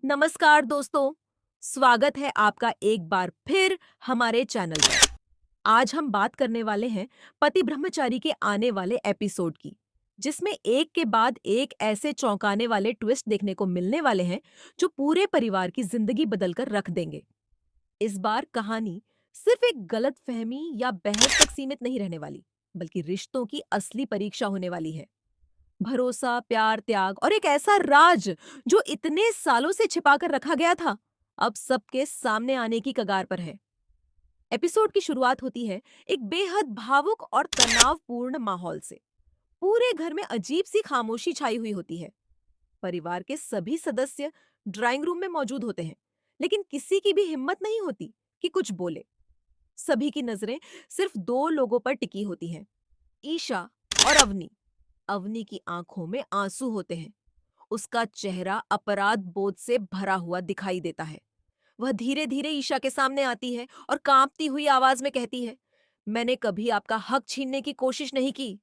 नमस्कार दोस्तों, स्वागत है आपका एक बार फिर हमारे चैनल पर। आज हम बात करने वाले हैं पति ब्रह्मचारी के आने वाले एपिसोड की, जिसमें एक के बाद एक ऐसे चौंकाने वाले ट्विस्ट देखने को मिलने वाले हैं जो पूरे परिवार की जिंदगी बदलकर रख देंगे। इस बार कहानी सिर्फ एक गलतफहमी या बहस तक सीमित नहीं रहने वाली, बल्कि रिश्तों की असली परीक्षा होने वाली है। भरोसा, प्यार, त्याग और एक ऐसा राज जो इतने सालों से छिपाकर रखा गया था, अब सबके सामने आने की कगार पर है। एपिसोड की शुरुआत होती है एक बेहद भावुक और तनावपूर्ण माहौल से। पूरे घर में अजीब सी खामोशी छाई हुई होती है। परिवार के सभी सदस्य ड्राइंग रूम में मौजूद होते हैं, लेकिन किसी की भी हिम्मत नहीं होती कि कुछ बोले। सभी की नजरें सिर्फ दो लोगों पर टिकी होती हैं, ईशा और अवनी। अवनी की आंखों में आंसू होते हैं। उसका चेहरा अपराध बोध से भरा हुआ दिखाई देता है। वह धीरे धीरे ईशा के सामने आती है और कांपती हुई आवाज में कहती है, मैंने कभी आपका हक छीनने की कोशिश नहीं की।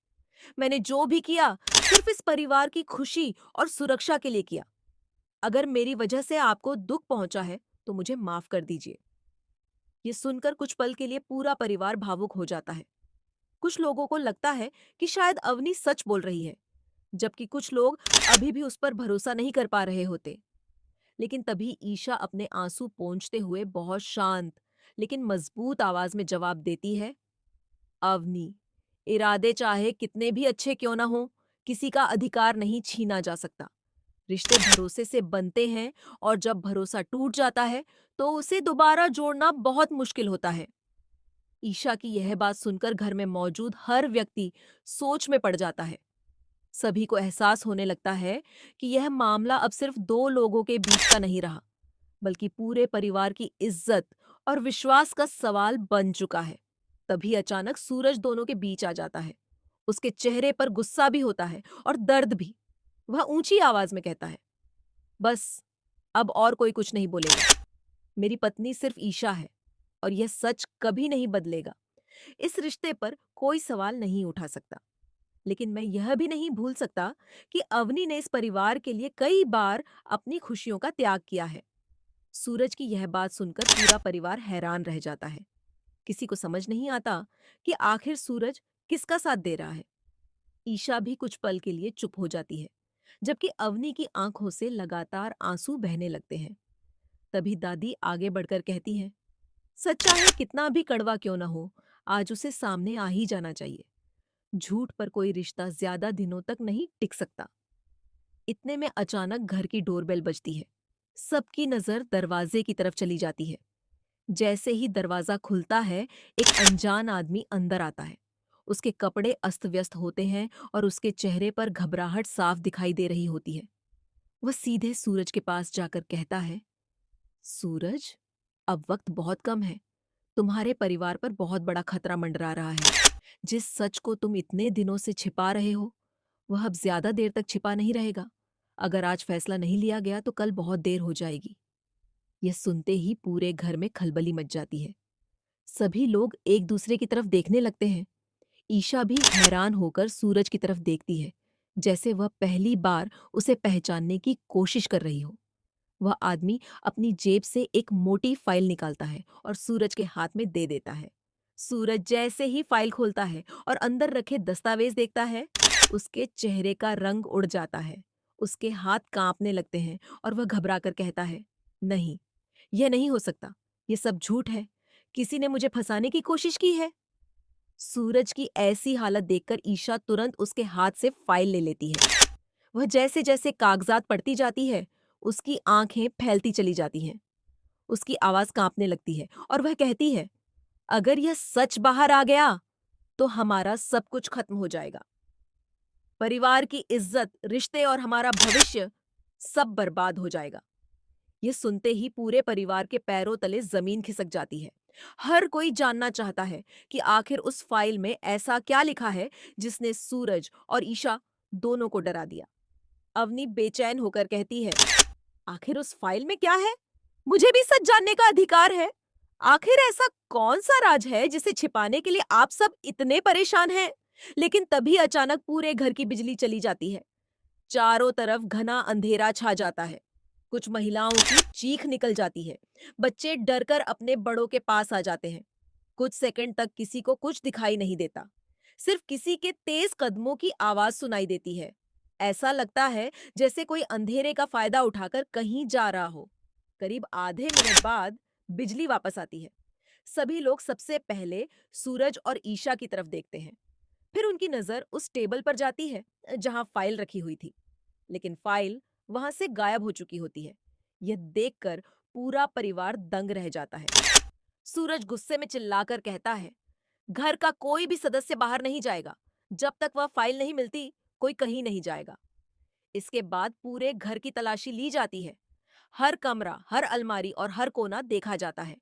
मैंने जो भी किया सिर्फ इस परिवार की खुशी और सुरक्षा के लिए किया। अगर मेरी वजह से आपको दुख पहुंचा है तो मुझे माफ कर दीजिए। ये सुनकर कुछ पल के लिए पूरा परिवार भावुक हो जाता है। कुछ लोगों को लगता है कि शायद अवनी सच बोल रही है, जबकि कुछ लोग अभी भी उस पर भरोसा नहीं कर पा रहे होते। लेकिन तभी ईशा अपने आंसू पोंछते हुए बहुत शांत लेकिन मजबूत आवाज में जवाब देती है, अवनी, इरादे चाहे कितने भी अच्छे क्यों ना हो, किसी का अधिकार नहीं छीना जा सकता। रिश्ते भरोसे से बनते हैं, और जब भरोसा टूट जाता है तो उसे दोबारा जोड़ना बहुत मुश्किल होता है। ईशा की यह बात सुनकर घर में मौजूद हर व्यक्ति सोच में पड़ जाता है। सभी को एहसास होने लगता है कि यह मामला अब सिर्फ दो लोगों के बीच का नहीं रहा, बल्कि पूरे परिवार की इज्जत और विश्वास का सवाल बन चुका है। तभी अचानक सूरज दोनों के बीच आ जाता है। उसके चेहरे पर गुस्सा भी होता है और दर्द भी। वह ऊंची आवाज में कहता है, बस, अब और कोई कुछ नहीं बोलेगा। मेरी पत्नी सिर्फ ईशा है और यह सच कभी नहीं बदलेगा। इस रिश्ते पर कोई सवाल नहीं उठा सकता। लेकिन मैं यह भी नहीं भूल सकता कि अवनी ने इस परिवार के लिए कई बार अपनी खुशियों का त्याग किया है। सूरज की यह बात सुनकर पूरा परिवार हैरान रह जाता है। किसी को समझ नहीं आता कि आखिर सूरज किसका साथ दे रहा है। ईशा भी कुछ पल के लिए चुप हो जाती है, जबकि अवनी की आंखों से लगातार आंसू बहने लगते हैं। तभी दादी आगे बढ़कर कहती है, सच्चा है कितना भी कड़वा क्यों ना हो, आज उसे सामने आ ही जाना चाहिए। झूठ पर कोई रिश्ता ज्यादा दिनों तक नहीं टिक सकता। इतने में अचानक घर की डोरबेल बजती है। सबकी नजर दरवाजे की तरफ चली जाती है। जैसे ही दरवाजा खुलता है, एक अनजान आदमी अंदर आता है। उसके कपड़े अस्त व्यस्त होते हैं और उसके चेहरे पर घबराहट साफ दिखाई दे रही होती है। वह सीधे सूरज के पास जाकर कहता है, सूरज, अब वक्त बहुत कम है। तुम्हारे परिवार पर बहुत बड़ा खतरा मंडरा रहा है। जिस सच को तुम इतने दिनों से छिपा रहे हो, वह अब ज्यादा देर तक छिपा नहीं रहेगा। अगर आज फैसला नहीं लिया गया तो कल बहुत देर हो जाएगी। यह सुनते ही पूरे घर में खलबली मच जाती है। सभी लोग एक दूसरे की तरफ देखने लगते हैं। ईशा भी हैरान होकर सूरज की तरफ देखती है, जैसे वह पहली बार उसे पहचानने की कोशिश कर रही हो। वह आदमी अपनी जेब से एक मोटी फाइल निकालता है और सूरज के हाथ में दे देता है। सूरज जैसे ही फाइल खोलता है और अंदर रखे दस्तावेज देखता है, उसके चेहरे का रंग उड़ जाता है। उसके हाथ कांपने लगते हैं और वह घबराकर कहता है, नहीं, यह नहीं हो सकता। यह सब झूठ है। किसी ने मुझे फंसाने की कोशिश की है। सूरज की ऐसी हालत देखकर ईशा तुरंत उसके हाथ से फाइल ले लेती है। वह जैसे जैसे कागजात पढ़ती जाती है, उसकी आंखें फैलती चली जाती हैं। उसकी आवाज कांपने लगती है और वह कहती है, अगर यह सच बाहर आ गया तो हमारा सब कुछ खत्म हो जाएगा। परिवार की इज्जत, रिश्ते और हमारा भविष्य सब बर्बाद हो जाएगा। ये सुनते ही पूरे परिवार के पैरों तले जमीन खिसक जाती है। हर कोई जानना चाहता है कि आखिर उस फाइल में ऐसा क्या लिखा है जिसने सूरज और ईशा दोनों को डरा दिया। अवनी बेचैन होकर कहती है, आखिर उस फाइल में क्या है? मुझे भी सच जानने का अधिकार है। आखिर ऐसा कौन सा राज है जिसे छिपाने के लिए आप सब इतने परेशान हैं? लेकिन तभी अचानक पूरे घर की बिजली चली जाती है। चारों तरफ घना अंधेरा छा जाता है। कुछ महिलाओं की चीख निकल जाती है। बच्चे डरकर अपने बड़ों के पास आ जाते हैं। कुछ सेकंड तक किसी को कुछ दिखाई नहीं देता। सिर्फ किसी के तेज कदमों की आवाज सुनाई देती है। ऐसा लगता है जैसे कोई अंधेरे का फायदा उठाकर कहीं जा रहा हो। करीब आधे मिनट बाद बिजली वापस आती है। सभी लोग सबसे पहले सूरज और ईशा की तरफ देखते हैं। फिर उनकी नजर उस टेबल पर जाती है जहां फाइल रखी हुई थी, लेकिन फाइल वहां से गायब हो चुकी होती है। यह देखकर पूरा परिवार दंग रह जाता है। सूरज गुस्से में चिल्लाकर कहता है, घर का कोई भी सदस्य बाहर नहीं जाएगा। जब तक वह फाइल नहीं मिलती, कोई कहीं नहीं जाएगा। इसके बाद पूरे घर की तलाशी ली जाती है। हर कमरा, हर अलमारी और हर कोना देखा जाता है,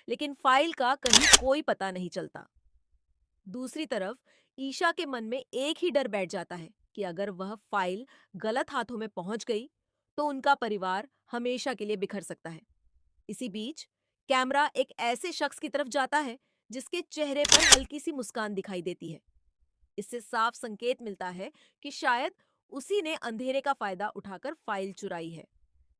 लेकिन फाइल का कहीं कोई पता नहीं चलता। दूसरी तरफ ईशा के मन में एक ही डर बैठ जाता है कि अगर वह फाइल गलत हाथों में पहुंच गई तो उनका परिवार हमेशा के लिए बिखर सकता है। इसी बीच कैमरा एक ऐसे शख्स की तरफ जाता है जिसके चेहरे पर हल्की सी मुस्कान दिखाई देती है। इससे साफ संकेत मिलता है कि शायद उसी ने अंधेरे का फायदा उठाकर फाइल चुराई है,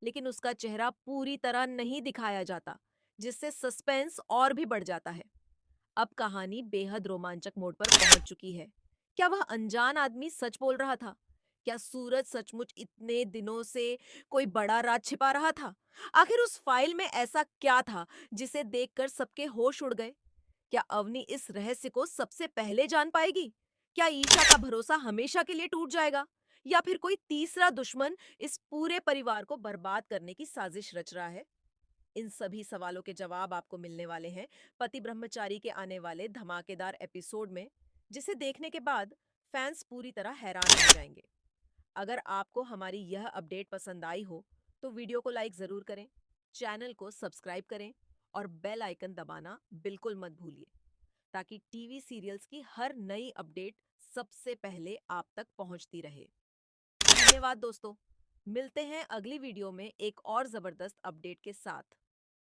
लेकिन उसका चेहरा पूरी तरह नहीं दिखाया जाता, जिससे सस्पेंस और भी बढ़ जाता है। अब कहानी बेहद रोमांचक मोड़ पर पहुंच चुकी है। क्या वह अनजान आदमी सच बोल रहा था? क्या सूरज सचमुच इतने दिनों से कोई बड़ा राज छिपा रहा था? आखिर उस फाइल में ऐसा क्या था जिसे देखकर सबके होश उड़ गए? क्या अवनी इस रहस्य को सबसे पहले जान पाएगी? क्या ईशा का भरोसा हमेशा के लिए टूट जाएगा? या फिर कोई तीसरा दुश्मन इस पूरे परिवार को बर्बाद करने की साजिश रच रहा है? इन सभी सवालों के जवाब आपको मिलने वाले हैं पति ब्रह्मचारी के आने वाले धमाकेदार एपिसोड में, जिसे देखने के बाद फैंस पूरी तरह हैरान हो जाएंगे। अगर आपको हमारी यह अपडेट पसंद आई हो तो वीडियो को लाइक जरूर करें, चैनल को सब्सक्राइब करें और बेल आइकन दबाना बिल्कुल मत भूलिए, ताकि टीवी सीरियल्स की हर नई अपडेट सबसे पहले आप तक पहुंचती रहे। धन्यवाद दोस्तों। मिलते हैं अगली वीडियो में एक और जबरदस्त अपडेट के साथ।